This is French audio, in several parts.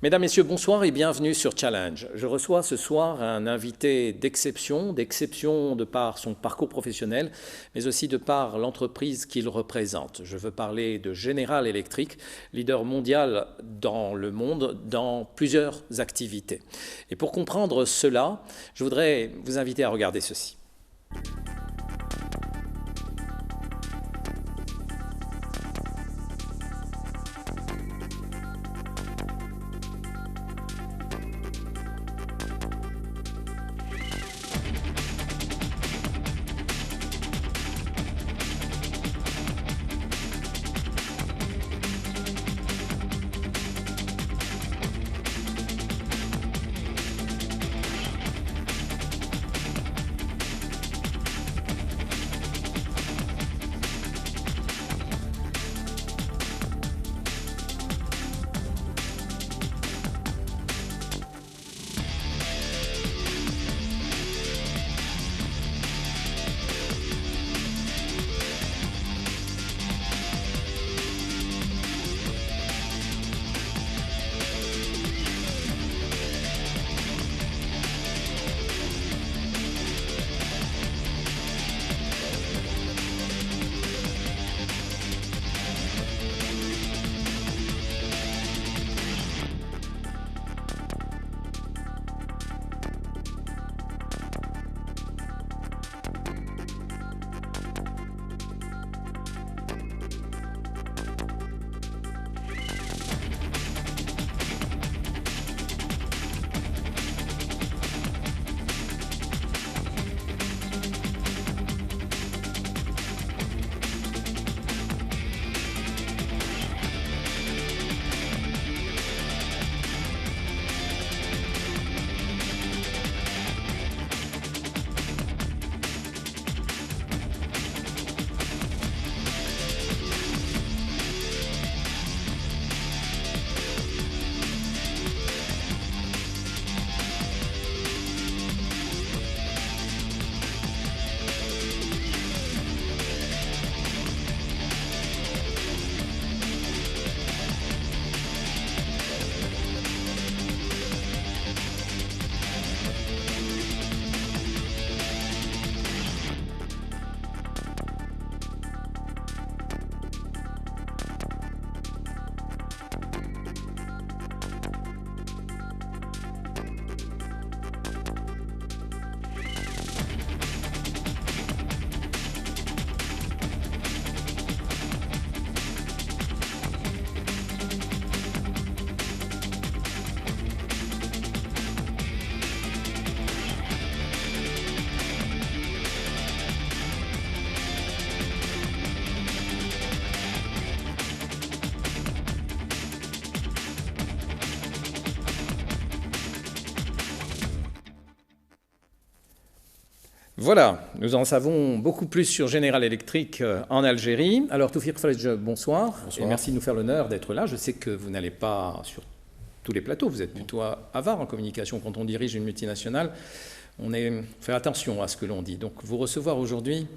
Mesdames, Messieurs, bonsoir et bienvenue sur Challenge. Je reçois ce soir un invité d'exception de par son parcours professionnel, mais aussi de par l'entreprise qu'il représente. Je veux parler de General Electric, leader mondial dans le monde dans plusieurs activités. Et pour comprendre cela, je voudrais vous inviter à regarder ceci. Voilà, nous en savons beaucoup plus sur General Electric en Algérie. Alors Toufir Fredj, bonsoir. Bonsoir. Et merci de nous faire l'honneur d'être là. Je sais que vous n'allez pas sur tous les plateaux, vous êtes plutôt avare en communication quand on dirige une multinationale. Fait attention à ce que l'on dit. Donc vous recevoir aujourd'hui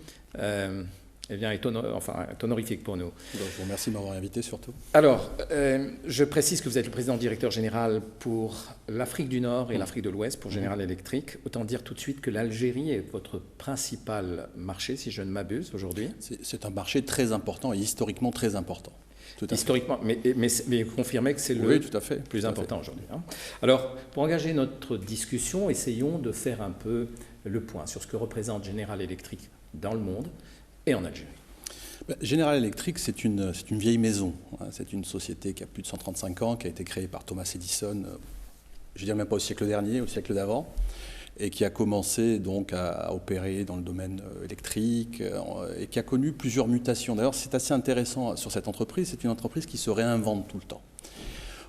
est honorifique pour nous. Je vous remercie de m'avoir invité surtout. Alors, je précise que vous êtes le président directeur général pour l'Afrique du Nord et l'Afrique de l'Ouest pour General Electric. Autant dire tout de suite que l'Algérie est votre principal marché, si je ne m'abuse, aujourd'hui. C'est un marché très important et historiquement très important. Historiquement, mais confirmez que c'est le plus important aujourd'hui. Hein. Alors, pour engager notre discussion, essayons de faire un peu le point sur ce que représente General Electric dans le monde et en Algérie. General Electric, c'est une vieille maison. C'est une société qui a plus de 135 ans, qui a été créée par Thomas Edison, je ne dirais même pas au siècle dernier, au siècle d'avant, et qui a commencé donc à opérer dans le domaine électrique et qui a connu plusieurs mutations. D'ailleurs, c'est assez intéressant sur cette entreprise. C'est une entreprise qui se réinvente tout le temps.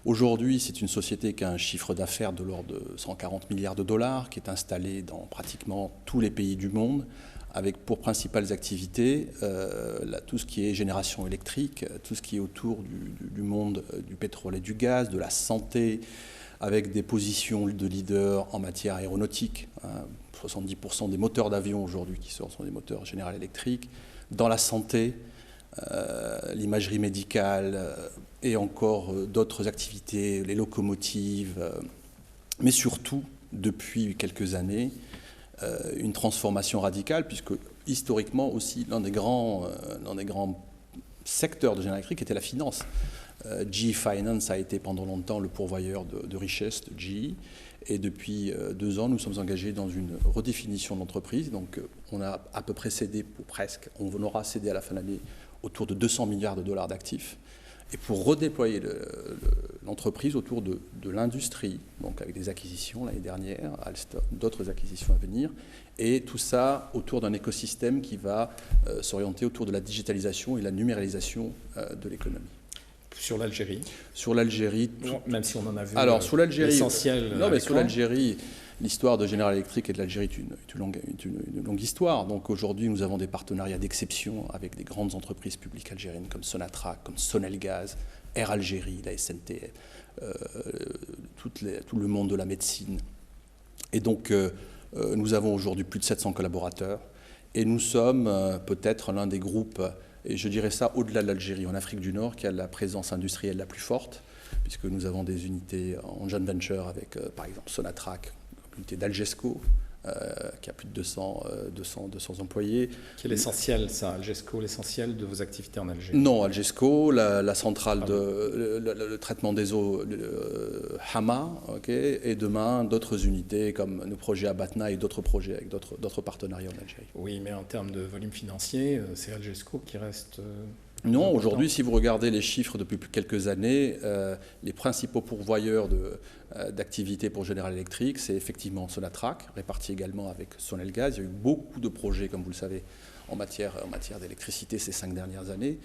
Aujourd'hui, c'est une société qui a un chiffre d'affaires de l'ordre de 140 milliards de dollars, qui est installée dans pratiquement tous les pays du monde, avec pour principales activités tout ce qui est génération électrique, tout ce qui est autour du monde du pétrole et du gaz, de la santé, avec des positions de leader en matière aéronautique. 70% des moteurs d'avion aujourd'hui qui sortent sont des moteurs General Electric. Dans la santé, l'imagerie médicale, et encore d'autres activités, les locomotives, mais surtout, depuis quelques années, une transformation radicale, puisque historiquement aussi, l'un des grands secteurs de General Electric était la finance. GE Finance a été pendant longtemps le pourvoyeur de richesse de GE. Et depuis 2 ans, nous sommes engagés dans une redéfinition de l'entreprise. Donc, on a à peu près cédé, on aura cédé à la fin de l'année autour de 200 milliards de dollars d'actifs. Et pour redéployer l'entreprise autour de l'industrie, donc avec des acquisitions l'année dernière, Alstom, d'autres acquisitions à venir, et tout ça autour d'un écosystème qui va s'orienter autour de la digitalisation et la numéralisation de l'économie. Sur l'Algérie. Sur l'Algérie. Même si on en a vu l'essentiel. Non, mais sur l'Algérie, l'histoire de General Electric et de l'Algérie est une longue histoire. Donc aujourd'hui, nous avons des partenariats d'exception avec des grandes entreprises publiques algériennes comme Sonatrach, comme Sonelgaz, Air Algérie, la SNTF, tout le monde de la médecine. Et donc, nous avons aujourd'hui plus de 700 collaborateurs. Et nous sommes peut-être l'un des groupes, et je dirais ça au-delà de l'Algérie, en Afrique du Nord, qui a la présence industrielle la plus forte, puisque nous avons des unités en joint venture avec, par exemple, Sonatrach, l'unité d'Algesco, qui a plus de 200 employés. Qui est l'essentiel, ça, Algesco, l'essentiel de vos activités en Algérie? Non, Algesco, la centrale le traitement des eaux, Hama, et demain d'autres unités comme nos projets à Batna et d'autres projets avec d'autres partenariats en Algérie. Oui, mais en termes de volume financier, c'est Algesco qui reste... Non, aujourd'hui, si vous regardez les chiffres depuis quelques années, les principaux pourvoyeurs d'activités pour General Electric, c'est effectivement Sonatrach, réparti également avec Sonelgaz. Il y a eu beaucoup de projets, comme vous le savez, en matière d'électricité ces 5 dernières années,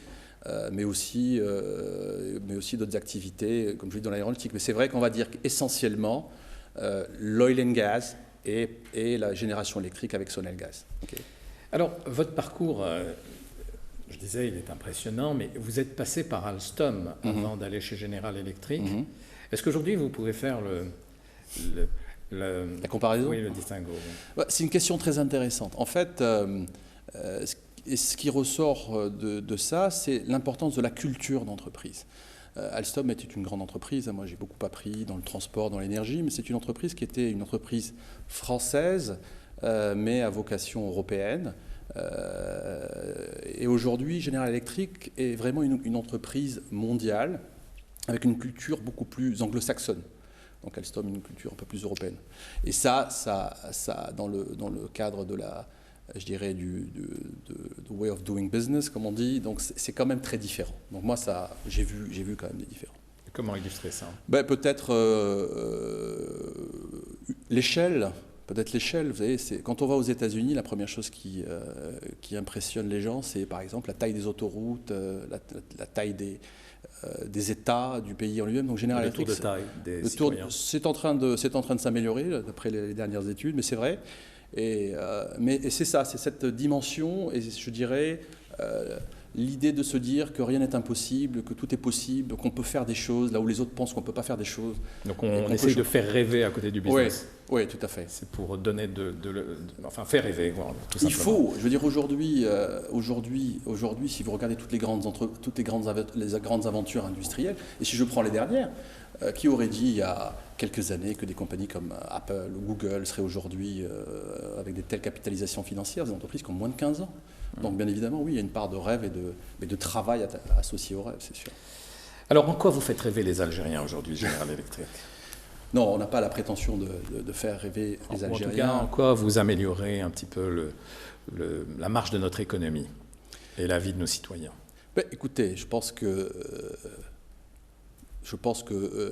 mais aussi d'autres activités, comme je dis, dans l'aéronautique. Mais c'est vrai qu'on va dire qu'essentiellement, l'oil and gas et la génération électrique avec Sonelgaz. Okay. Alors, votre parcours... je disais, il est impressionnant, mais vous êtes passé par Alstom avant d'aller chez General Electric. Est-ce qu'aujourd'hui, vous pouvez faire la comparaison? Oui, le distinguo. C'est une question très intéressante. En fait, ce qui ressort de ça, c'est l'importance de la culture d'entreprise. Alstom était une grande entreprise. Moi, j'ai beaucoup appris dans le transport, dans l'énergie, mais c'est une entreprise qui était une entreprise française, mais à vocation européenne. Et aujourd'hui, General Electric est vraiment une entreprise mondiale avec une culture beaucoup plus anglo-saxonne. Donc Alstom, une culture un peu plus européenne. Et ça dans le cadre de je dirais, du way of doing business, comme on dit, donc c'est quand même très différent. Donc moi, j'ai vu quand même des différences. Comment illustrer ça? Peut-être l'échelle. Peut-être l'échelle, vous savez, quand on va aux États-Unis, la première chose qui impressionne les gens, c'est par exemple la taille des autoroutes, la taille des États, du pays en lui-même. Donc General Electric, le tour de taille des citoyens. C'est en train de s'améliorer d'après les dernières études, mais c'est vrai. Et c'est ça, c'est cette dimension, et je dirais l'idée de se dire que rien n'est impossible, que tout est possible, qu'on peut faire des choses là où les autres pensent qu'on ne peut pas faire des choses. Donc on essaie de faire rêver à côté du business. Oui, tout à fait. C'est pour donner enfin faire rêver, voilà, tout simplement. Il faut, je veux dire aujourd'hui, si vous regardez toutes les grandes aventures industrielles, et si je prends les dernières, qui aurait dit il y a quelques années que des compagnies comme Apple ou Google seraient aujourd'hui avec des telles capitalisations financières, des entreprises qui ont moins de 15 ans. Donc bien évidemment, oui, il y a une part de rêve et de travail associée au rêve, c'est sûr. Alors en quoi vous faites rêver les Algériens aujourd'hui, General Electric? Non, on n'a pas la prétention de faire rêver les Algériens. En tout cas, en quoi vous améliorez un petit peu la marche de notre économie et la vie de nos citoyens? Écoutez, je pense que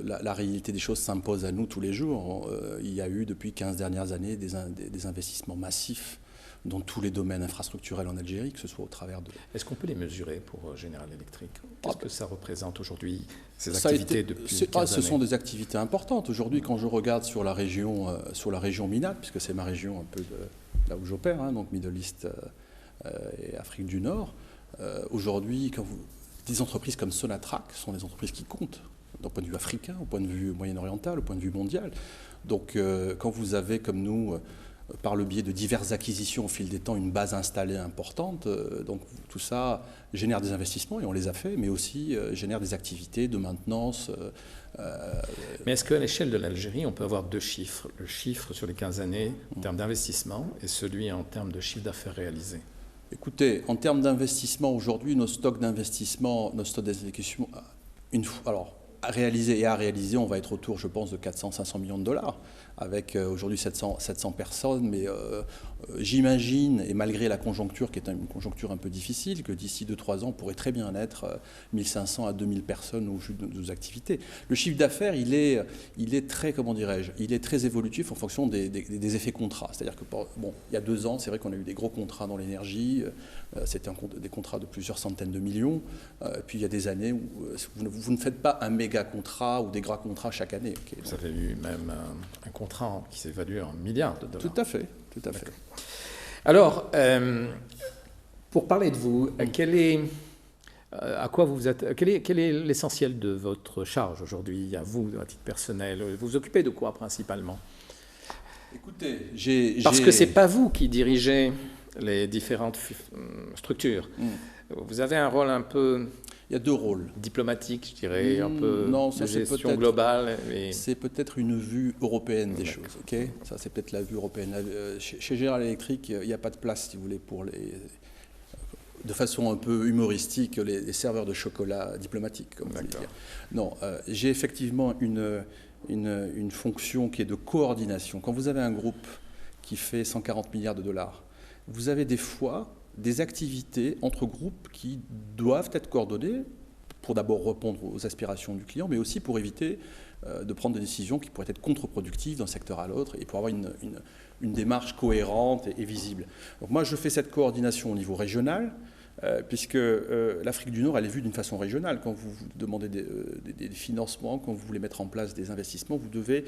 la réalité des choses s'impose à nous tous les jours. Il y a eu depuis 15 dernières années des investissements massifs dans tous les domaines infrastructurels en Algérie, que ce soit au travers de... Est-ce qu'on peut les mesurer pour General Electric? Qu'est-ce que ça représente aujourd'hui, ces activités depuis 15 années? Ce sont des activités importantes. Aujourd'hui, quand je regarde sur la région MENAT, puisque c'est ma région un peu là où j'opère, donc Middle East et Afrique du Nord, aujourd'hui, des entreprises comme Sonatrach sont des entreprises qui comptent, d'un point de vue africain, au point de vue moyen-oriental, au point de vue mondial. Donc, quand vous avez, comme nous, par le biais de diverses acquisitions au fil des temps, une base installée importante. Donc tout ça génère des investissements, et on les a fait, mais aussi génère des activités de maintenance. Mais est-ce qu'à l'échelle de l'Algérie, on peut avoir deux chiffres, le chiffre sur les 15 années en termes d'investissement et celui en termes de chiffre d'affaires réalisé? Écoutez, en termes d'investissement, aujourd'hui, nos stocks d'investissement, alors, à réaliser et à réaliser, on va être autour, je pense, de 400-500 millions de dollars, avec aujourd'hui 700 personnes, mais j'imagine, et malgré la conjoncture, qui est une conjoncture un peu difficile, que d'ici 2-3 ans, on pourrait très bien être 1500 à 2000 personnes au vu de nos activités. Le chiffre d'affaires, il est très, comment dirais-je, il est très évolutif en fonction des effets contrats. C'est-à-dire que, bon, il y a 2 ans, c'est vrai qu'on a eu des gros contrats dans l'énergie, c'était des contrats de plusieurs centaines de millions, puis il y a des années où vous ne faites pas un méga contrat ou des grands contrats chaque année. Okay, vous avez eu même un contrat qui s'évalue en milliards de dollars. Tout à fait, tout à fait. Alors, pour parler de vous, quel est l'essentiel de votre charge aujourd'hui, à vous, à titre personnel? Vous vous occupez de quoi principalement? Écoutez, parce que c'est pas vous qui dirigez les différentes structures. Vous avez un rôle un peu... Il y a 2 rôles. Diplomatique, je dirais, un peu de gestion globale. C'est peut-être une vue européenne des choses. Okay, ça, c'est peut-être la vue européenne. Chez General Electric, il n'y a pas de place, si vous voulez, pour de façon un peu humoristique, les serveurs de chocolat diplomatiques, comme vous voulez dire. Non, j'ai effectivement une fonction qui est de coordination. Quand vous avez un groupe qui fait 140 milliards de dollars, vous avez des fois des activités entre groupes qui doivent être coordonnées pour d'abord répondre aux aspirations du client, mais aussi pour éviter de prendre des décisions qui pourraient être contre-productives d'un secteur à l'autre et pour avoir une démarche cohérente et visible. Donc moi, je fais cette coordination au niveau régional, puisque l'Afrique du Nord, elle est vue d'une façon régionale. Quand vous demandez des financements, quand vous voulez mettre en place des investissements, vous devez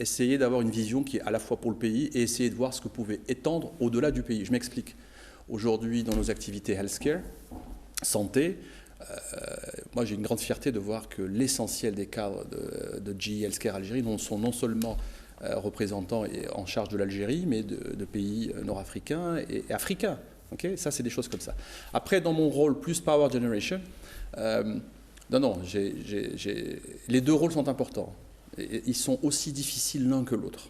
essayer d'avoir une vision qui est à la fois pour le pays et essayer de voir ce que vous pouvez étendre au-delà du pays. Je m'explique. Aujourd'hui, dans nos activités healthcare, santé, moi j'ai une grande fierté de voir que l'essentiel des cadres de GE Healthcare Algérie sont non seulement représentants et en charge de l'Algérie, mais de pays nord-africains et africains. Okay, ça, c'est des choses comme ça. Après, dans mon rôle plus Power Generation, les 2 rôles sont importants. Et ils sont aussi difficiles l'un que l'autre.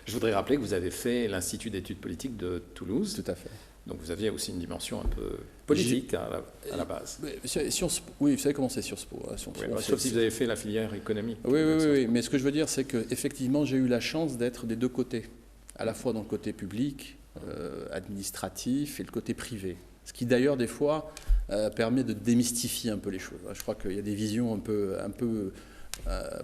Je voudrais rappeler que vous avez fait l'Institut d'études politiques de Toulouse. Tout à fait. Donc vous aviez aussi une dimension un peu politique à la base. Oui, vous savez comment c'est Sciences Po. Sauf si vous avez fait la filière économique. Oui, mais ce que je veux dire, c'est qu'effectivement, j'ai eu la chance d'être des 2 côtés, à la fois dans le côté public, administratif, et le côté privé. Ce qui d'ailleurs, des fois, permet de démystifier un peu les choses. Je crois qu'il y a des visions un peu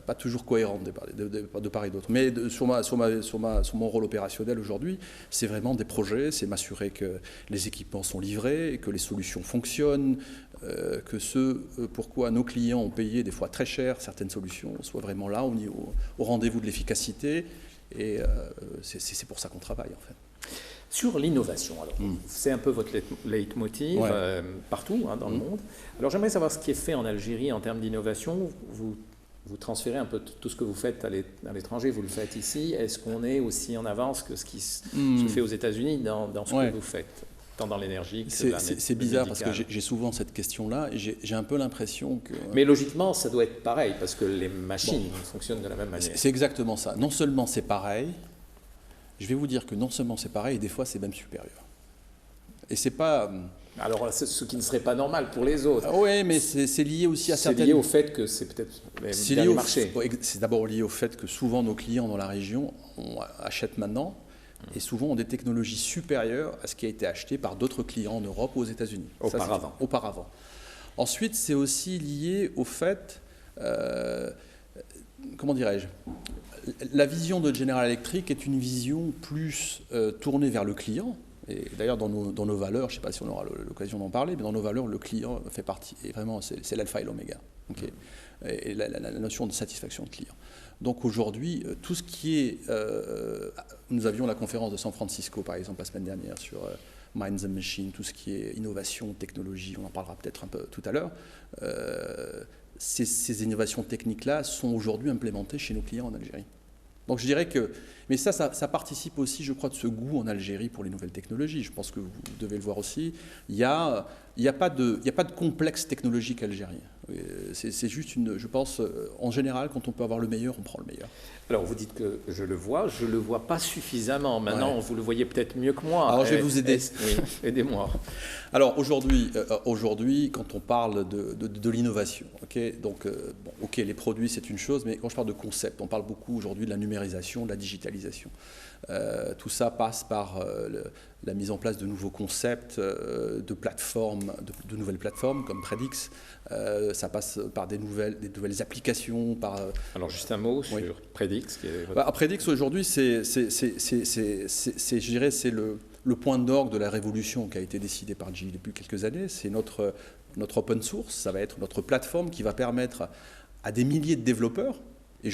pas toujours cohérentes de part et d'autre. Mais sur mon rôle opérationnel aujourd'hui, c'est vraiment des projets, c'est m'assurer que les équipements sont livrés, que les solutions fonctionnent, que pourquoi nos clients ont payé des fois très cher certaines solutions soient vraiment là au rendez-vous de l'efficacité. Et c'est pour ça qu'on travaille en fait. Sur l'innovation, alors, c'est un peu votre leitmotiv partout dans le monde. Alors j'aimerais savoir ce qui est fait en Algérie en termes d'innovation. Vous transférez un peu tout ce que vous faites à l'étranger, vous le faites ici. Est-ce qu'on est aussi en avance que ce qui se fait aux États-Unis dans ce que vous faites, tant dans l'énergie que dans c'est bizarre parce que j'ai souvent cette question-là et j'ai un peu l'impression que... Mais logiquement, ça doit être pareil parce que les machines fonctionnent de la même manière. C'est exactement ça. Non seulement c'est pareil, je vais vous dire que non seulement c'est pareil, et des fois c'est même supérieur. Et c'est pas... Alors, ce qui ne serait pas normal pour les autres. Oui, mais c'est lié aussi à certaines... C'est lié au fait que c'est peut-être les derniers marchés. C'est d'abord lié au fait que souvent nos clients dans la région achètent maintenant et souvent ont des technologies supérieures à ce qui a été acheté par d'autres clients en Europe ou aux États-Unis. Auparavant. Ensuite, c'est aussi lié au fait... comment dirais-je ? La vision de General Electric est une vision plus tournée vers le client. Et d'ailleurs, dans nos valeurs, je ne sais pas si on aura l'occasion d'en parler, mais dans nos valeurs, le client fait partie. Et vraiment, c'est l'alpha et l'oméga. Okay, et la notion de satisfaction de client. Donc aujourd'hui, tout ce qui est... nous avions la conférence de San Francisco, par exemple, la semaine dernière, sur Minds and Machines, tout ce qui est innovation, technologie, on en parlera peut-être un peu tout à l'heure. Ces innovations techniques-là sont aujourd'hui implémentées chez nos clients en Algérie. Donc je dirais que, mais ça participe aussi, je crois, de ce goût en Algérie pour les nouvelles technologies. Je pense que vous devez le voir aussi. Il n'y a pas de complexe technologique algérien. C'est juste je pense, en général, quand on peut avoir le meilleur, on prend le meilleur. Alors vous dites que je le vois pas suffisamment. Maintenant, vous le voyez peut-être mieux que moi. Alors je vais vous aider. Oui, aidez-moi. Alors aujourd'hui, quand on parle de l'innovation, donc les produits c'est une chose, mais quand je parle de concept, on parle beaucoup aujourd'hui de la numérisation, de la digitalisation. Tout ça passe par la mise en place de nouveaux concepts, de plateformes, de nouvelles plateformes comme Predix. Ça passe par des nouvelles applications. Alors juste un mot sur Predix. Predix aujourd'hui, je dirais, c'est le point d'orgue de la révolution qui a été décidée par GE depuis quelques années. C'est notre open source, ça va être notre plateforme qui va permettre à des milliers de développeurs, et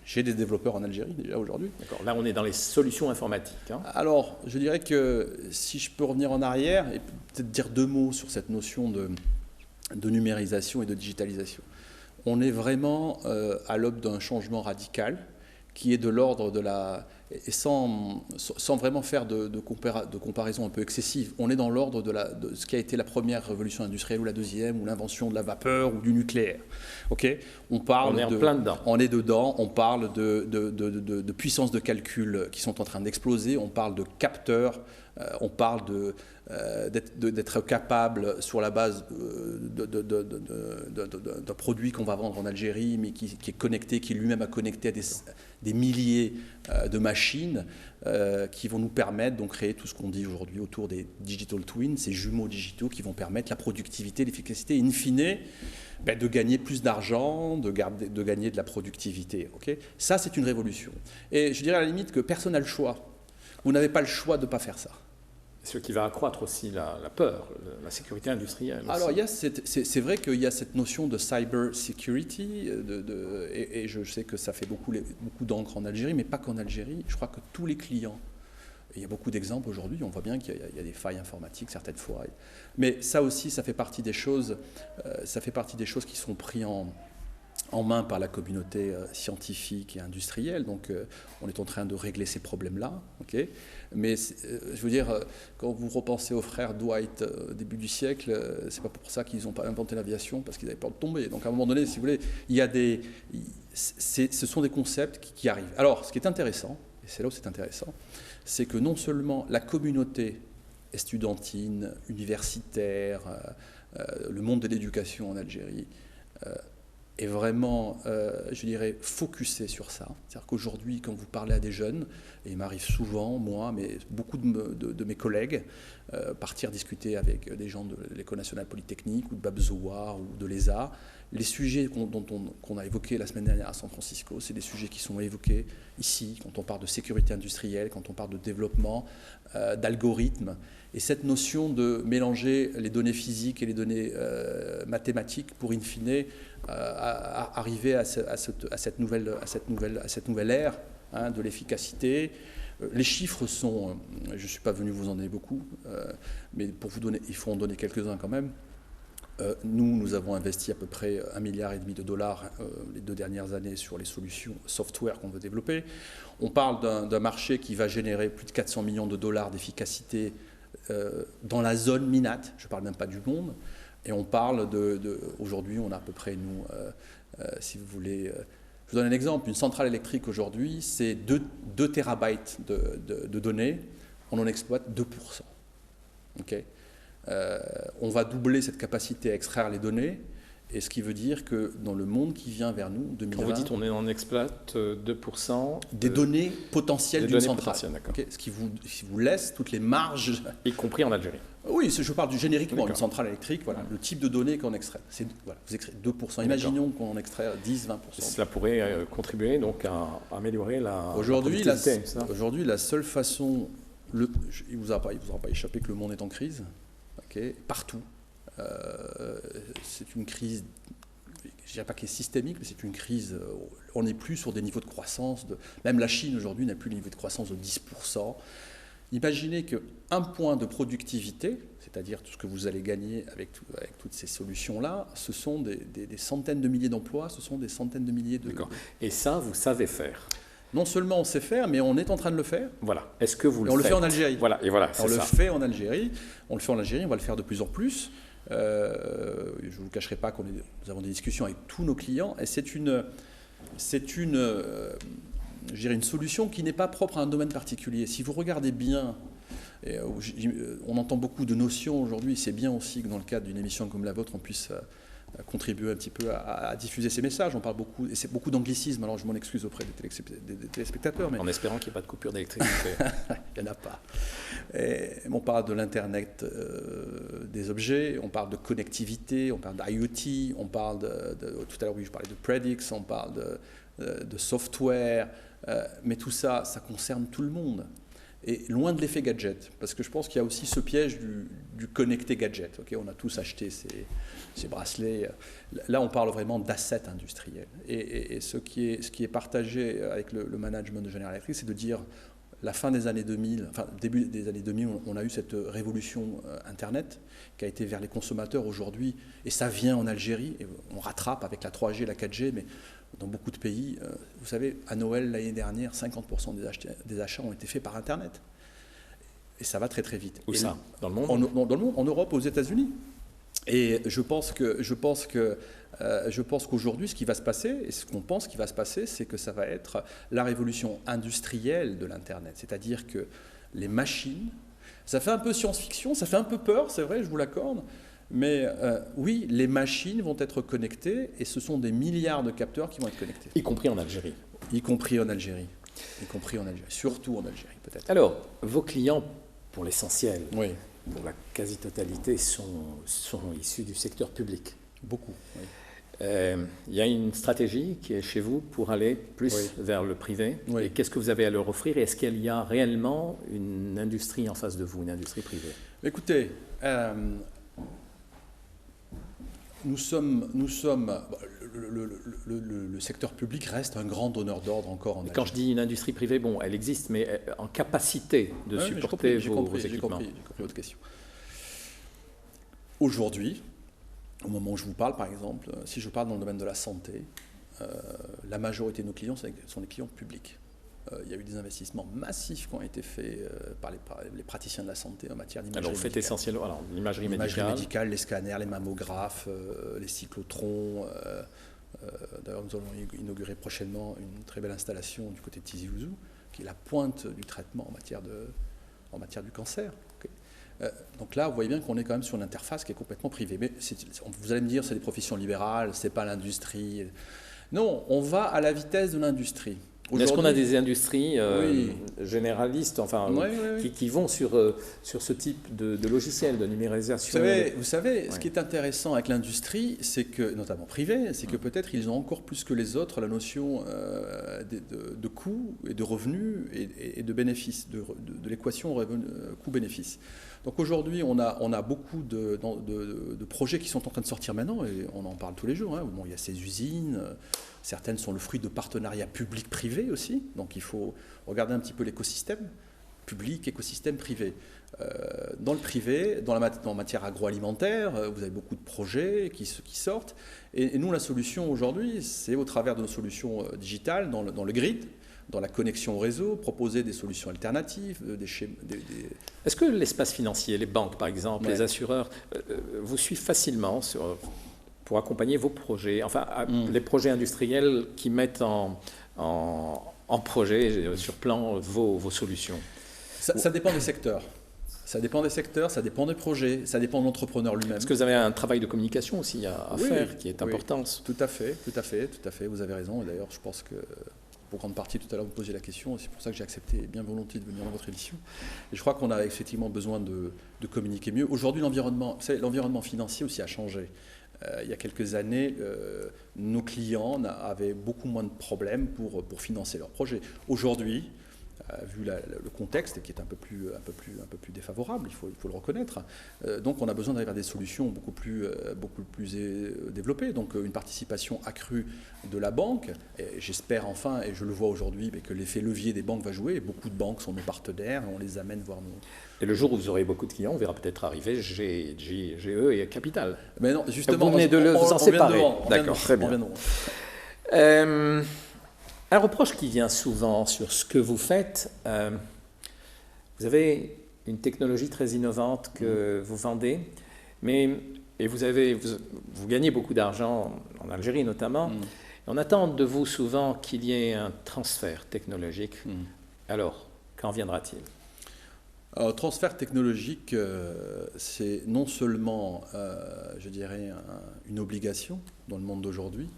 j'ai des développeurs en Algérie déjà aujourd'hui. D'accord, là on est dans les solutions informatiques. Alors, je dirais que si je peux revenir en arrière et peut-être dire deux mots sur cette notion de numérisation et de digitalisation. On est vraiment à l'aube d'un changement radical qui est de l'ordre de la... Et sans vraiment faire de comparaison un peu excessive, on est dans l'ordre de ce qui a été la première révolution industrielle ou la deuxième, ou l'invention de la vapeur ou du nucléaire. On est en plein dedans. On est dedans, on parle de puissances de calcul qui sont en train d'exploser, on parle de capteurs, on parle d'être capable, sur la base d'un produit qu'on va vendre en Algérie, mais qui est connecté, qui lui-même a connecté à des milliers de machines qui vont nous permettre de créer tout ce qu'on dit aujourd'hui autour des digital twins, ces jumeaux digitaux qui vont permettre la productivité, l'efficacité, in fine, de gagner plus d'argent, de gagner de la productivité. Ça, c'est une révolution. Et je dirais à la limite que personne n'a le choix. Vous n'avez pas le choix de ne pas faire ça. Ce qui va accroître aussi la peur, la sécurité industrielle. Alors, c'est vrai qu'il y a cette notion de cyber security, et je sais que ça fait beaucoup d'encre en Algérie, mais pas qu'en Algérie. Je crois que tous les clients, et il y a beaucoup d'exemples aujourd'hui, on voit bien qu'il y a des failles informatiques certaines fois. Mais ça aussi, ça fait partie des choses qui sont prises en main par la communauté scientifique et industrielle. Donc, on est en train de régler ces problèmes-là. Mais je veux dire, quand vous repensez aux frères Dwight au début du siècle, c'est pas pour ça qu'ils n'ont pas inventé l'aviation, parce qu'ils avaient peur de tomber. Donc, à un moment donné, si vous voulez, ce sont des concepts qui arrivent. Alors, ce qui est intéressant, et c'est là où c'est intéressant, c'est que non seulement la communauté estudiantine, universitaire, le monde de l'éducation en Algérie, est vraiment, je dirais, focusé sur ça. C'est-à-dire qu'aujourd'hui, quand vous parlez à des jeunes, et il m'arrive souvent, moi, mais beaucoup de mes collègues, partir discuter avec des gens de l'École nationale polytechnique ou de Babzoa ou de l'ESA, les sujets qu'on a évoqués la semaine dernière à San Francisco, c'est des sujets qui sont évoqués ici, quand on parle de sécurité industrielle, quand on parle de développement, d'algorithmes. Et cette notion de mélanger les données physiques et les données mathématiques pour, in fine, arriver à cette nouvelle ère de l'efficacité. Les chiffres sont, je ne suis pas venu vous en donner beaucoup, mais pour vous donner, il faut en donner quelques-uns quand même. Nous avons investi à peu près $1,5 milliard les 2 dernières années sur les solutions software qu'on veut développer. On parle d'un marché qui va générer plus de $400 millions d'efficacité dans la zone Minat, je ne parle même pas du monde. Et on parle aujourd'hui, on a à peu près, nous, si vous voulez, je vous donne un exemple, une centrale électrique aujourd'hui, c'est 2 terabytes de données, on en exploite 2%. On va doubler cette capacité à extraire les données, et ce qui veut dire que dans le monde qui vient vers nous, 2020... Quand vous dites on exploite 2%... Des données potentielles d'une centrale. Ce qui vous laisse toutes les marges... Y compris en Algérie. Oui, je parle génériquement, une centrale électrique, voilà, le type de données qu'on extrait. Vous extrayez 2%. Imaginons qu'on en extrait 10-20%. Cela pourrait contribuer donc à améliorer la productivité. Aujourd'hui, la seule façon... il ne vous aura pas échappé que le monde est en crise, partout. C'est une crise, je ne dirais pas qu'elle est systémique, mais c'est une crise, on n'est plus sur des niveaux de croissance, même la Chine aujourd'hui n'a plus le niveau de croissance de 10%. Imaginez qu'un point de productivité, c'est-à-dire tout ce que vous allez gagner avec toutes ces solutions-là, ce sont des centaines de milliers d'emplois, ce sont des centaines de milliers de... D'accord. Et ça, vous savez faire? Non seulement on sait faire, mais on est en train de le faire. Voilà. Est-ce que vous le faites ? On le fait fait en Algérie. Voilà, et voilà, c'est On le ça. fait en Algérie. On le fait en Algérie, on va le faire de plus en plus. Je ne vous cacherai pas nous avons des discussions avec tous nos clients. Et c'est une solution qui n'est pas propre à un domaine particulier. Si vous regardez bien, on entend beaucoup de notions aujourd'hui, c'est bien aussi que dans le cadre d'une émission comme la vôtre, on puisse contribuer un petit peu à diffuser ces messages. On parle beaucoup, et c'est beaucoup d'anglicisme, alors je m'en excuse auprès des téléspectateurs. Mais en espérant qu'il n'y ait pas de coupure d'électricité. Il n'y en a pas. On parle de l'Internet des objets, on parle de connectivité, on parle d'IoT, on parle tout à l'heure, oui, je parlais de Predix, on parle de software, mais tout ça, ça concerne tout le monde. Et loin de l'effet gadget, parce que je pense qu'il y a aussi ce piège du connecté gadget. Okay, on a tous acheté ces bracelets. Là, on parle vraiment d'assets industriels. Et ce qui est partagé avec le management de General Electric, c'est de dire la fin des années 2000, enfin début des années 2000, on a eu cette révolution Internet qui a été vers les consommateurs aujourd'hui. Et ça vient en Algérie. Et on rattrape avec la 3G, la 4G, mais dans beaucoup de pays, vous savez, à Noël l'année dernière, 50% des achats ont été faits par Internet. Et ça va très très vite. Où ça ? Dans le monde ? Dans le monde, en Europe, aux États-Unis. Et je pense qu'aujourd'hui, ce qui va se passer, et ce qu'on pense qui va se passer, c'est que ça va être la révolution industrielle de l'Internet. C'est-à-dire que les machines, ça fait un peu science-fiction, ça fait un peu peur, c'est vrai, je vous l'accorde. Mais oui, les machines vont être connectées et ce sont des milliards de capteurs qui vont être connectés. Y compris en Algérie. Y compris en Algérie. Surtout en Algérie, peut-être. Alors, vos clients, pour l'essentiel, oui. Pour la quasi-totalité, sont issus du secteur public. Beaucoup, oui. Il y a une stratégie qui est chez vous pour aller plus vers le privé. Oui. Et qu'est-ce que vous avez à leur offrir? Et est-ce qu'il y a réellement une industrie en face de vous, une industrie privée? Écoutez, nous sommes le secteur public reste un grand donneur d'ordre encore en Algérie. Quand je dis une industrie privée, bon, elle existe, mais en capacité de supporter vos équipements. J'ai compris votre question. Aujourd'hui, au moment où je vous parle, par exemple, si je parle dans le domaine de la santé, la majorité de nos clients sont des clients publics. Il y a eu des investissements massifs qui ont été faits par les praticiens de la santé en matière d'imagerie. Alors, vous faites essentiellement l'imagerie médicale, les scanners, les mammographes, les cyclotrons. D'ailleurs, nous allons inaugurer prochainement une très belle installation du côté de Tizi Ouzou, qui est la pointe du traitement en matière du cancer. Okay. Donc là, vous voyez bien qu'on est quand même sur une interface qui est complètement privée. Mais vous allez me dire, c'est des professions libérales, c'est pas l'industrie. Non, on va à la vitesse de l'industrie. Est-ce qu'on a des industries généralistes, enfin, qui vont sur ce type de logiciel, de numérisation? Vous savez ce qui est intéressant avec l'industrie, c'est que, notamment privée, c'est que peut-être ils ont encore plus que les autres la notion de coût et de revenus et de bénéfices, de l'équation coût-bénéfice. Donc aujourd'hui, on a beaucoup de projets qui sont en train de sortir maintenant, et on en parle tous les jours. Hein. Bon, il y a ces usines, certaines sont le fruit de partenariats publics-privés aussi, donc il faut regarder un petit peu l'écosystème, public, écosystème privé. Dans le privé, en matière agroalimentaire, vous avez beaucoup de projets qui sortent, et nous, la solution aujourd'hui, c'est au travers de nos solutions digitales, dans le grid, dans la connexion au réseau, proposer des solutions alternatives. Est-ce que l'espace financier, les banques par exemple, les assureurs, vous suivent facilement pour accompagner vos projets, enfin les projets industriels qui mettent en projet, sur plan, vos solutions? Ça dépend des secteurs. Ça dépend des secteurs, ça dépend des projets, ça dépend de l'entrepreneur lui-même. Est-ce que vous avez un travail de communication aussi à faire qui est important? Tout à fait, vous avez raison. Et d'ailleurs, je pense que pour grande partie, tout à l'heure, vous posiez la question, et c'est pour ça que j'ai accepté bien volontiers de venir dans votre émission. Et je crois qu'on a effectivement besoin de communiquer mieux. Aujourd'hui, l'environnement financier aussi a changé. Il y a quelques années, nos clients avaient beaucoup moins de problèmes pour financer leurs projets. Aujourd'hui, vu le contexte qui est un peu plus défavorable, il faut le reconnaître. Donc on a besoin d'aller vers des solutions beaucoup plus développées. Donc une participation accrue de la banque. Et j'espère enfin, et je le vois aujourd'hui, que l'effet levier des banques va jouer. Et beaucoup de banques sont nos partenaires, on les amène voir nous. Et le jour où vous aurez beaucoup de clients, on verra peut-être arriver GE et Capital. Mais non, justement, vous venez de vous en séparer. D'accord, très bien. Un reproche qui vient souvent sur ce que vous faites, vous avez une technologie très innovante que vous vendez, et vous gagnez beaucoup d'argent en Algérie notamment. On attend de vous souvent qu'il y ait un transfert technologique. Alors, quand viendra-t-il? Alors, transfert technologique, c'est non seulement, je dirais, une obligation dans le monde d'aujourd'hui.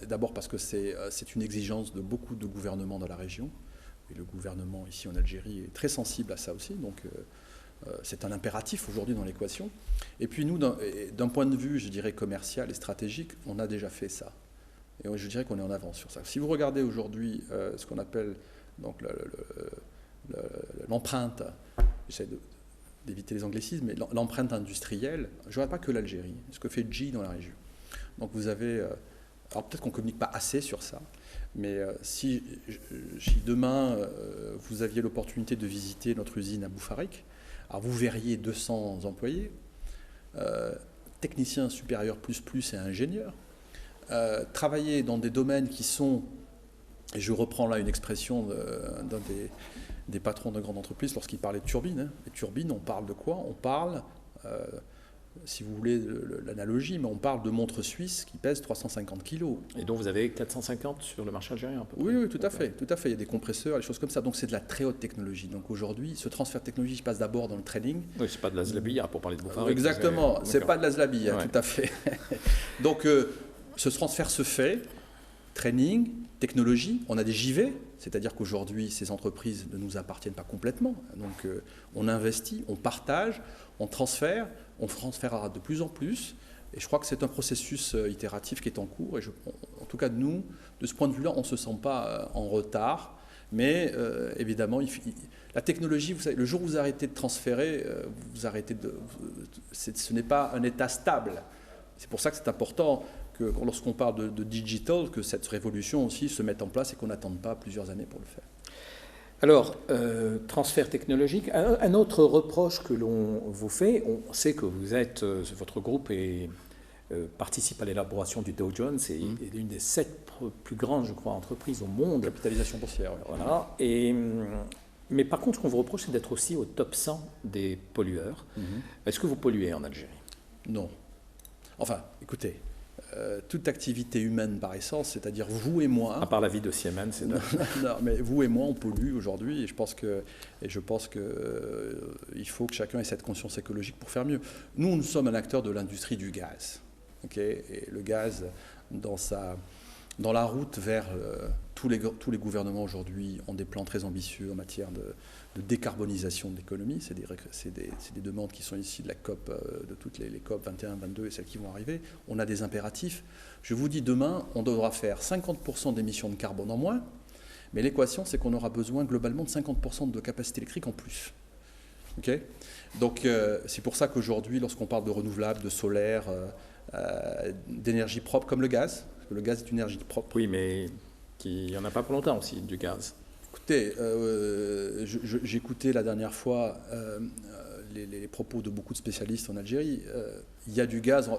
D'abord parce que c'est une exigence de beaucoup de gouvernements dans la région. Et le gouvernement ici en Algérie est très sensible à ça aussi. Donc, c'est un impératif aujourd'hui dans l'équation. Et puis nous, d'un point de vue, je dirais, commercial et stratégique, on a déjà fait ça. Et je dirais qu'on est en avance sur ça. Si vous regardez aujourd'hui ce qu'on appelle donc, l'empreinte, j'essaie d'éviter les anglicismes, mais l'empreinte industrielle, je ne regarde pas que l'Algérie, ce que fait GE dans la région. Donc vous avez, alors peut-être qu'on ne communique pas assez sur ça, mais si demain vous aviez l'opportunité de visiter notre usine à Boufarik, alors vous verriez 200 employés, techniciens supérieurs plus et ingénieurs, travailler dans des domaines qui sont, et je reprends là une expression d'un des patrons de grandes entreprises lorsqu'il parlait de turbines. Les turbines, on parle de quoi? On parle, si vous voulez l'analogie, mais on parle de montres suisses qui pèsent 350 kg. Et donc vous avez 450 sur le marché algérien, à peu près. Oui, tout à fait. Il y a des compresseurs, des choses comme ça. Donc c'est de la très haute technologie. Donc aujourd'hui, ce transfert technologique passe d'abord dans le training. Oui, c'est pas de la zlabilla pour parler de Boufarik. Exactement, c'est pas de la zlabilla, tout à fait. Donc ce transfert se fait, training, technologie, on a des JV, c'est-à-dire qu'aujourd'hui, ces entreprises ne nous appartiennent pas complètement. Donc on investit, on partage, on transférera de plus en plus. Et je crois que c'est un processus itératif qui est en cours. Et en tout cas, nous, de ce point de vue-là, on ne se sent pas en retard. Mais évidemment, la technologie, vous savez, le jour où vous arrêtez de transférer, ce n'est pas un état stable. C'est pour ça que c'est important que lorsqu'on parle de digital, que cette révolution aussi se mette en place et qu'on n'attende pas plusieurs années pour le faire. Alors, transfert technologique, un autre reproche que l'on vous fait, on sait que votre groupe participe à l'élaboration du Dow Jones et est l'une des 7 plus grandes, je crois, entreprises au monde. Capitalisation boursière. Oui. Voilà. Mais par contre, ce qu'on vous reproche, c'est d'être aussi au top 100 des pollueurs. Est-ce que vous polluez en Algérie? Non. Enfin, écoutez, toute activité humaine par essence, c'est-à-dire vous et moi... À part la vie de Siemens, c'est non, mais vous et moi, on pollue aujourd'hui, et je pense que il faut que chacun ait cette conscience écologique pour faire mieux. Nous sommes un acteur de l'industrie du gaz. Okay, et le gaz, dans la route vers... tous les gouvernements aujourd'hui ont des plans très ambitieux en matière de décarbonisation de l'économie. C'est des demandes qui sont ici de la COP, de toutes les COP 21, 22 et celles qui vont arriver. On a des impératifs. Je vous dis, demain, on devra faire 50% d'émissions de carbone en moins, mais l'équation, c'est qu'on aura besoin globalement de 50% de capacité électrique en plus. Okay, donc, c'est pour ça qu'aujourd'hui, lorsqu'on parle de renouvelables, de solaire, d'énergie propre, comme le gaz, parce que le gaz est une énergie propre. Oui, mais il n'y en a pas pour longtemps aussi, du gaz. Écoutez, j'écoutais la dernière fois les propos de beaucoup de spécialistes en Algérie. Il y a du gaz,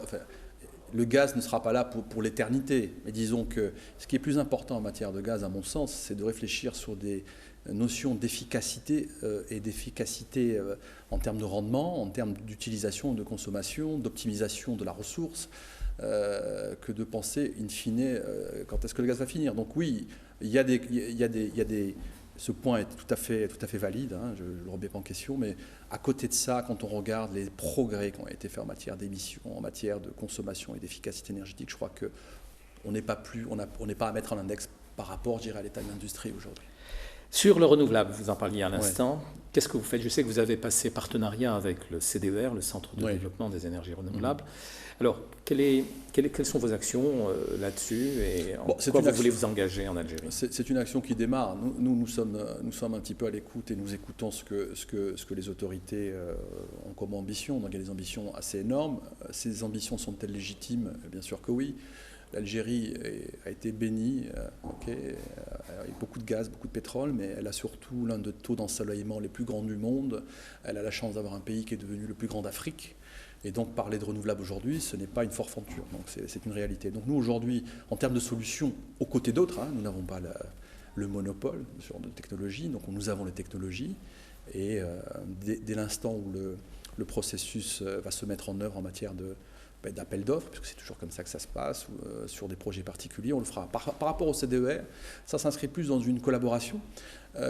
le gaz ne sera pas là pour l'éternité, mais disons que ce qui est plus important en matière de gaz, à mon sens, c'est de réfléchir sur des notions d'efficacité et d'efficacité en termes de rendement, en termes d'utilisation, de consommation, d'optimisation de la ressource, que de penser in fine quand est-ce que le gaz va finir. Donc oui, ce point est tout à fait valide, hein, je ne le remets pas en question, mais à côté de ça, quand on regarde les progrès qui ont été faits en matière d'émissions, en matière de consommation et d'efficacité énergétique, je crois qu'on n'est pas à mettre en index par rapport, je dirais, à l'état de l'industrie aujourd'hui. Sur le renouvelable, vous en parliez à l'instant, qu'est-ce que vous faites? Je sais que vous avez passé partenariat avec le CDER, le Centre de développement des énergies renouvelables. Alors, quelles sont vos actions là-dessus et en quoi vous voulez vous engager en Algérie? C'est une action qui démarre. Nous sommes un petit peu à l'écoute et nous écoutons ce que les autorités ont comme ambition. Donc il y a des ambitions assez énormes. Ces ambitions sont-elles légitimes? Bien sûr que oui. L'Algérie a été bénie, avec beaucoup de gaz, beaucoup de pétrole, mais elle a surtout l'un des taux d'ensoleillement les plus grands du monde. Elle a la chance d'avoir un pays qui est devenu le plus grand d'Afrique. Et donc parler de renouvelable aujourd'hui, ce n'est pas une forfanture, donc c'est une réalité. Donc nous aujourd'hui, en termes de solutions, aux côtés d'autres, nous n'avons pas le monopole sur nos technologies, donc nous avons les technologies, et dès l'instant où le processus va se mettre en œuvre en matière d'appel d'offres, puisque c'est toujours comme ça que ça se passe, ou sur des projets particuliers, on le fera. Par rapport au CDER, ça s'inscrit plus dans une collaboration.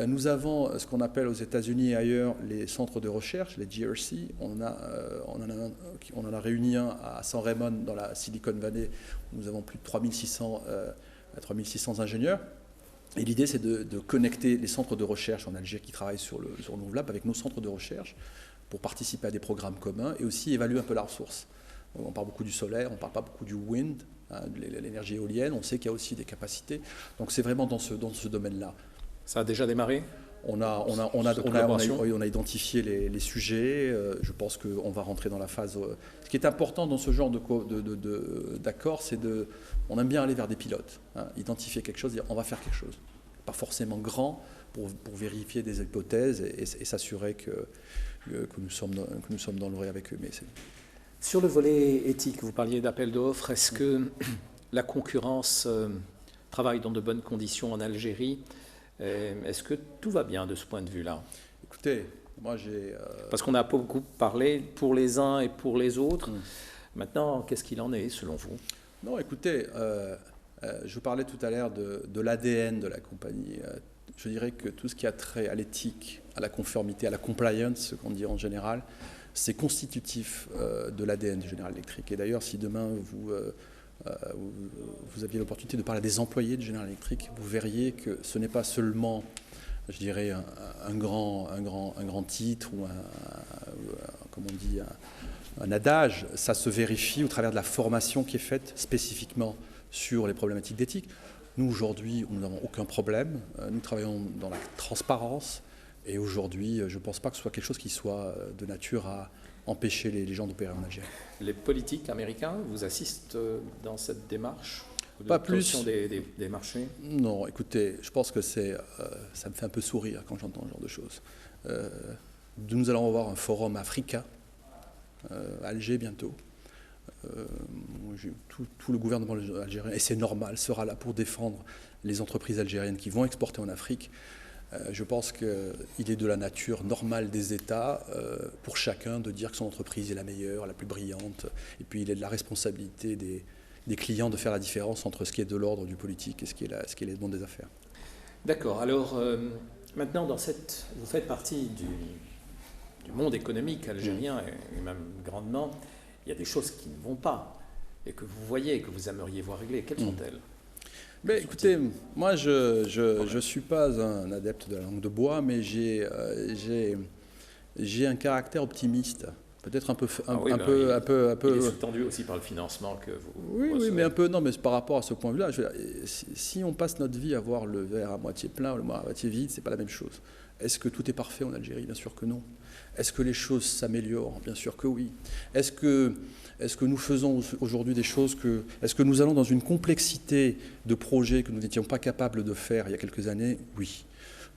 Nous avons ce qu'on appelle aux États-Unis et ailleurs les centres de recherche, les GRC. On en a réuni un à San Ramon dans la Silicon Valley, où nous avons plus de 3600 ingénieurs. Et l'idée, c'est de connecter les centres de recherche en Algérie qui travaillent sur le renouvelable avec nos centres de recherche pour participer à des programmes communs et aussi évaluer un peu la ressource. On parle beaucoup du solaire, on ne parle pas beaucoup du wind, de l'énergie éolienne, on sait qu'il y a aussi des capacités. Donc c'est vraiment dans ce domaine-là. Ça a déjà démarré ? On a identifié les sujets. Je pense qu'on va rentrer dans la phase. Ce qui est important dans ce genre d'accord, c'est on aime bien aller vers des pilotes, identifier quelque chose, dire on va faire quelque chose. Pas forcément grand pour vérifier des hypothèses et s'assurer que nous sommes dans le vrai avec eux. Mais sur le volet éthique, vous parliez d'appel d'offres. Est-ce que la concurrence travaille dans de bonnes conditions en Algérie ? Est-ce que tout va bien de ce point de vue-là ? Écoutez, moi j'ai... Parce qu'on a beaucoup parlé pour les uns et pour les autres. Maintenant, qu'est-ce qu'il en est selon vous ? Non, écoutez, je vous parlais tout à l'heure de l'ADN de la compagnie. Je dirais que tout ce qui a trait à l'éthique, à la conformité, à la compliance, ce qu'on dit en général, c'est constitutif de l'ADN de General Electric. Et d'ailleurs, si demain vous aviez l'opportunité de parler à des employés de General Electric, vous verriez que ce n'est pas seulement, je dirais, un grand titre ou comme on dit, un adage. Ça se vérifie au travers de la formation qui est faite spécifiquement sur les problématiques d'éthique. Nous, aujourd'hui, nous n'avons aucun problème. Nous travaillons dans la transparence. Et aujourd'hui, je ne pense pas que ce soit quelque chose qui soit de nature à empêcher les gens d'opérer en Algérie. Les politiques américains vous assistent dans cette démarche de pas plus des marchés ? Non, écoutez, je pense que ça me fait un peu sourire quand j'entends ce genre de choses. Nous allons avoir un forum africain à Alger bientôt. Tout le gouvernement algérien, et c'est normal, sera là pour défendre les entreprises algériennes qui vont exporter en Afrique. Je pense qu'il est de la nature normale des États pour chacun de dire que son entreprise est la meilleure, la plus brillante, et puis il est de la responsabilité des clients de faire la différence entre ce qui est de l'ordre du politique et ce qui est le monde des affaires. D'accord. Alors maintenant, vous faites partie du monde économique algérien, et même grandement. Il y a des choses qui ne vont pas et que vous voyez et que vous aimeriez voir régler. Quelles sont-elles ? Mais écoutez, moi je suis pas un adepte de la langue de bois, mais j'ai un caractère optimiste, peut-être un peu. Il est sous-tendu aussi par le financement que vous. Oui, mais un peu non, mais par rapport à ce point de vue-là, si on passe notre vie à voir le verre à moitié plein ou le verre à moitié vide, c'est pas la même chose. Est-ce que tout est parfait en Algérie ? Bien sûr que non. Est-ce que les choses s'améliorent ? Bien sûr que oui. Est-ce que nous faisons aujourd'hui des choses Est-ce que nous allons dans une complexité de projets que nous n'étions pas capables de faire il y a quelques années ? Oui.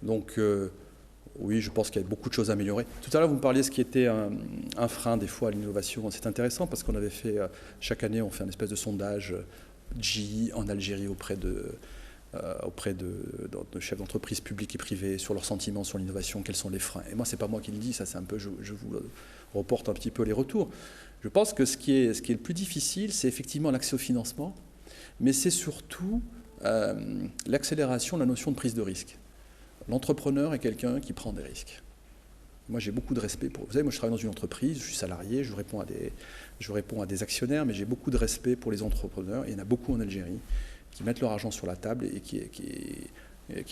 Donc, oui, je pense qu'il y a beaucoup de choses à améliorer. Tout à l'heure, vous me parliez de ce qui était un frein des fois à l'innovation. C'est intéressant parce qu'on avait fait, chaque année, on fait un espèce de sondage GE en Algérie auprès de chefs d'entreprise publics et privés sur leurs sentiments sur l'innovation, quels sont les freins. Et moi, c'est pas moi qui le dis, ça c'est un peu, je vous reporte un petit peu les retours. Je pense que ce qui est le plus difficile, c'est effectivement l'accès au financement, mais c'est surtout l'accélération de la notion de prise de risque. L'entrepreneur est quelqu'un qui prend des risques. Moi, j'ai beaucoup de respect pour... Vous savez, moi, je travaille dans une entreprise, je suis salarié, je réponds à des actionnaires, mais j'ai beaucoup de respect pour les entrepreneurs, et il y en a beaucoup en Algérie, qui mettent leur argent sur la table et qui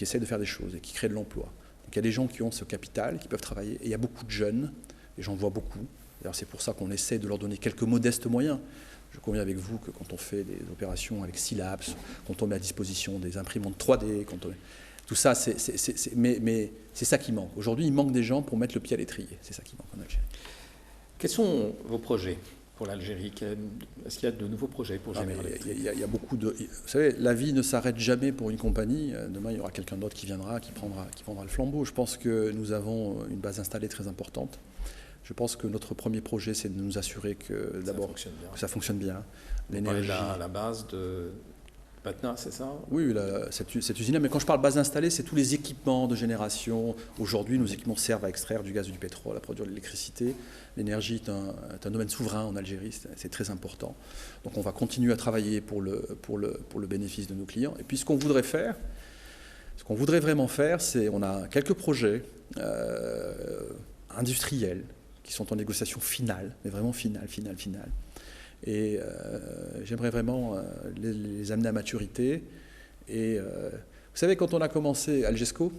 essaient de faire des choses et qui créent de l'emploi. Donc il y a des gens qui ont ce capital, qui peuvent travailler, et il y a beaucoup de jeunes, et j'en vois beaucoup. D'ailleurs, c'est pour ça qu'on essaie de leur donner quelques modestes moyens. Je conviens avec vous que quand on fait des opérations avec Silabs, quand on met à disposition des imprimantes 3D, tout ça, mais c'est ça qui manque. Aujourd'hui, il manque des gens pour mettre le pied à l'étrier. C'est ça qui manque en Algérie. Quels sont vos projets pour l'Algérie ? Est-ce qu'il y a de nouveaux projets pour General Electric ? Il y a beaucoup de... Vous savez, la vie ne s'arrête jamais pour une compagnie. Demain, il y aura quelqu'un d'autre qui viendra, qui prendra le flambeau. Je pense que nous avons une base installée très importante. Je pense que notre premier projet, c'est de nous assurer que d'abord que ça fonctionne bien. L'énergie à la base de Patna, c'est ça? Oui, cette usine-là. Mais quand je parle base installée, c'est tous les équipements de génération. Aujourd'hui, nos équipements servent à extraire du gaz et du pétrole, à produire de l'électricité. L'énergie est un domaine souverain en Algérie, c'est très important. Donc on va continuer à travailler pour le bénéfice de nos clients. Et puis ce qu'on voudrait faire, ce qu'on voudrait vraiment faire, c'est on a quelques projets industriels qui sont en négociation finale, mais vraiment finale. Et j'aimerais vraiment les amener à maturité. Et vous savez, quand on a commencé Algesco,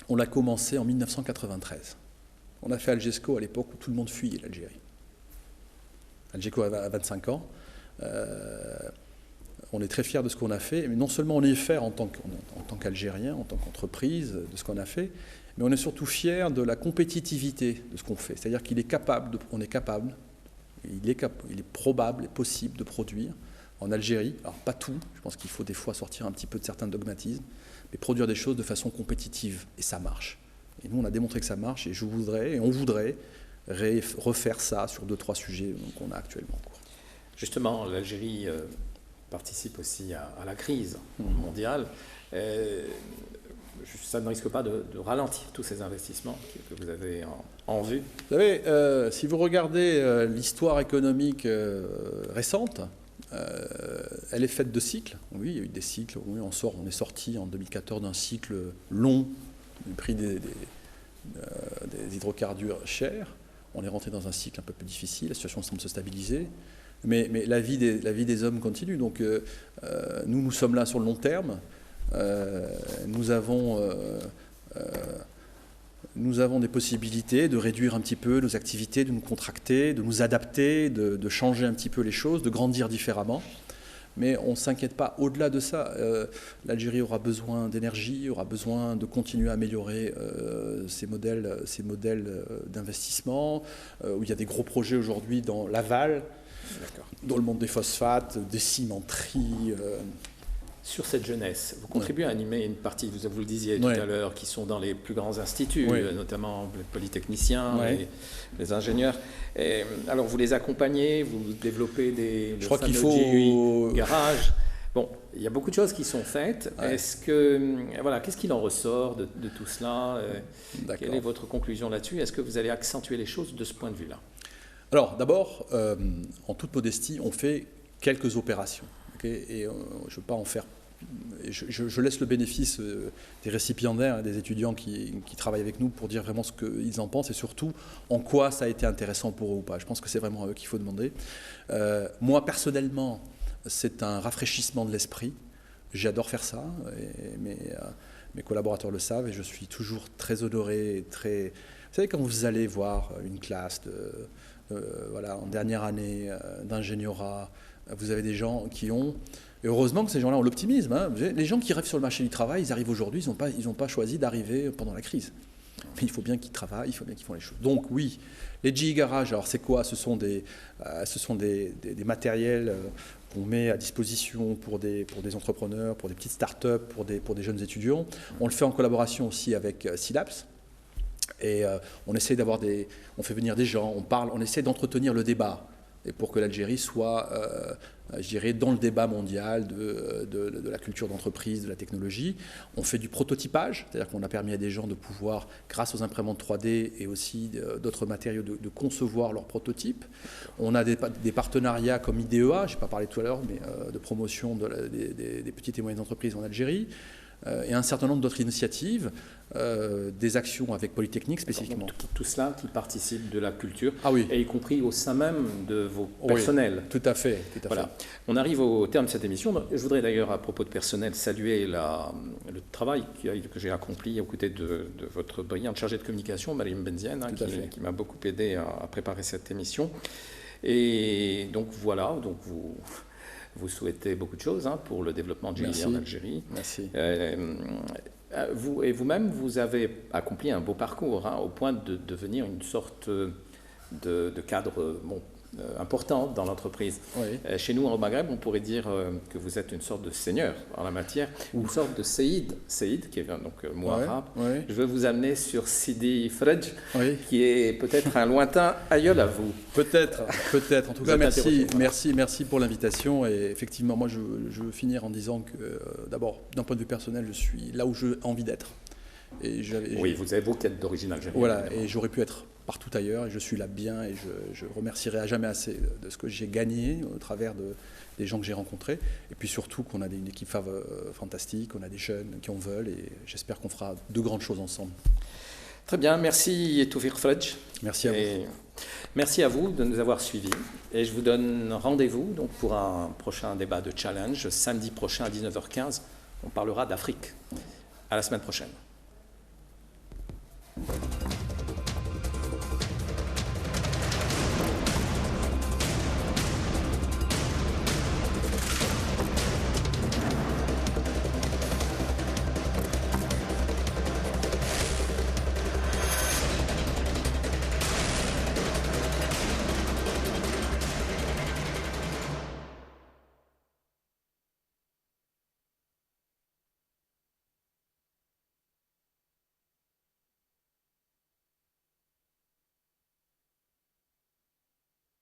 on l'a commencé en 1993. On a fait Algesco à l'époque où tout le monde fuyait l'Algérie. Algesco a 25 ans. On est très fiers de ce qu'on a fait, mais non seulement on est fiers en tant qu'Algérien, en tant qu'entreprise, de ce qu'on a fait, mais on est surtout fiers de la compétitivité de ce qu'on fait. C'est-à-dire qu'il est capable, il est probable et possible de produire en Algérie. Alors pas tout, je pense qu'il faut des fois sortir un petit peu de certains dogmatismes, mais produire des choses de façon compétitive, et ça marche. Et nous, on a démontré que ça marche, et on voudrait refaire ça sur 2-3 sujets qu'on a actuellement en cours. Justement, l'Algérie participe aussi à la crise mondiale. Ça ne risque pas de ralentir tous ces investissements que vous avez en vue? Vous savez, si vous regardez l'histoire économique récente, elle est faite de cycles. Oui, il y a eu des cycles. Oui, on est sorti en 2014 d'un cycle long du prix des hydrocarbures chers. On est rentré dans un cycle un peu plus difficile. La situation semble se stabiliser. Mais la vie des hommes continue. Donc nous sommes là sur le long terme. Nous avons des possibilités de réduire un petit peu nos activités, de nous contracter, de nous adapter, de changer un petit peu les choses, de grandir différemment. Mais on ne s'inquiète pas au-delà de ça. L'Algérie aura besoin d'énergie, aura besoin de continuer à améliorer ses modèles d'investissement, où il y a des gros projets aujourd'hui dans l'aval, dans le monde des phosphates, des cimenteries. Sur cette jeunesse, vous contribuez à animer une partie, vous le disiez tout à l'heure, qui sont dans les plus grands instituts, notamment les polytechniciens, les ingénieurs. Et, alors vous les accompagnez, vous développez Je crois qu'il faut garage. Bon, il y a beaucoup de choses qui sont faites. Est-ce que qu'est-ce qu'il en ressort de tout cela? Quelle est votre conclusion là-dessus? Est-ce que vous allez accentuer les choses de ce point de vue-là? Alors d'abord, en toute modestie, on fait quelques opérations. Et je ne veux pas en faire. Je laisse le bénéfice des récipiendaires, des étudiants qui travaillent avec nous pour dire vraiment ce qu'ils en pensent et surtout en quoi ça a été intéressant pour eux ou pas. Je pense que c'est vraiment à eux qu'il faut demander. Moi, personnellement, c'est un rafraîchissement de l'esprit. J'adore faire ça. Et mes collaborateurs le savent et je suis toujours très honoré. Vous savez, quand vous allez voir une classe en dernière année d'ingénierat, vous avez des gens qui ont, et heureusement que ces gens-là ont l'optimisme, hein. Les gens qui rêvent sur le marché du travail, ils arrivent aujourd'hui, ils n'ont pas choisi d'arriver pendant la crise. Mais il faut bien qu'ils travaillent, il faut bien qu'ils font les choses. Donc oui, les GE Garage, alors c'est quoi? Ce sont des matériels qu'on met à disposition pour des entrepreneurs, pour des petites start-up, pour des jeunes étudiants. On le fait en collaboration aussi avec Silaps. Et on essaie on fait venir des gens, on parle, on essaie d'entretenir le débat. Et pour que l'Algérie soit, je dirais, dans le débat mondial de la culture d'entreprise, de la technologie. On fait du prototypage, c'est-à-dire qu'on a permis à des gens de pouvoir, grâce aux imprimantes 3D et aussi d'autres matériaux, de concevoir leurs prototypes. On a des partenariats comme IDEA, je n'ai pas parlé tout à l'heure, mais de promotion des petites et moyennes entreprises en Algérie. Et un certain nombre d'autres initiatives, des actions avec Polytechnique spécifiquement. Tout cela qui participe de la culture, oui. Et y compris au sein même de vos personnels. Oui, tout à fait. On arrive au terme de cette émission. Je voudrais d'ailleurs, à propos de personnel, saluer le travail que j'ai accompli aux côtés de votre brillante chargée de communication, Mariam Benziane, qui m'a beaucoup aidé à préparer cette émission. Et donc voilà, vous souhaitez beaucoup de choses pour le développement de GE en Algérie. Merci. Vous-même, vous avez accompli un beau parcours au point de devenir une sorte de cadre importante dans l'entreprise. Oui. Chez nous, au Maghreb, on pourrait dire que vous êtes une sorte de seigneur en la matière, une sorte de Saïd, qui est donc le mot arabe. Oui. Je veux vous amener sur Sidi Fredj, Oui. qui est peut-être un lointain aïeul à vous. Peut-être. En tout Vous cas, êtes merci pour l'invitation. Et effectivement, moi, je veux finir en disant que, d'abord, d'un point de vue personnel, je suis là où j'ai envie d'être. Oui, vous avez vous qui êtes d'origine algérienne. Voilà, et j'aurais pu être partout ailleurs, et je suis là bien, et je remercierai à jamais assez de ce que j'ai gagné au travers des gens que j'ai rencontrés, et puis surtout qu'on a une équipe fantastique, on a des jeunes qui en veulent, et j'espère qu'on fera de grandes choses ensemble. Très bien, merci Toufiq Fredj. Merci à vous. Et merci à vous de nous avoir suivis, et je vous donne rendez-vous donc, pour un prochain débat de challenge, samedi prochain à 19h15, on parlera d'Afrique. À la semaine prochaine.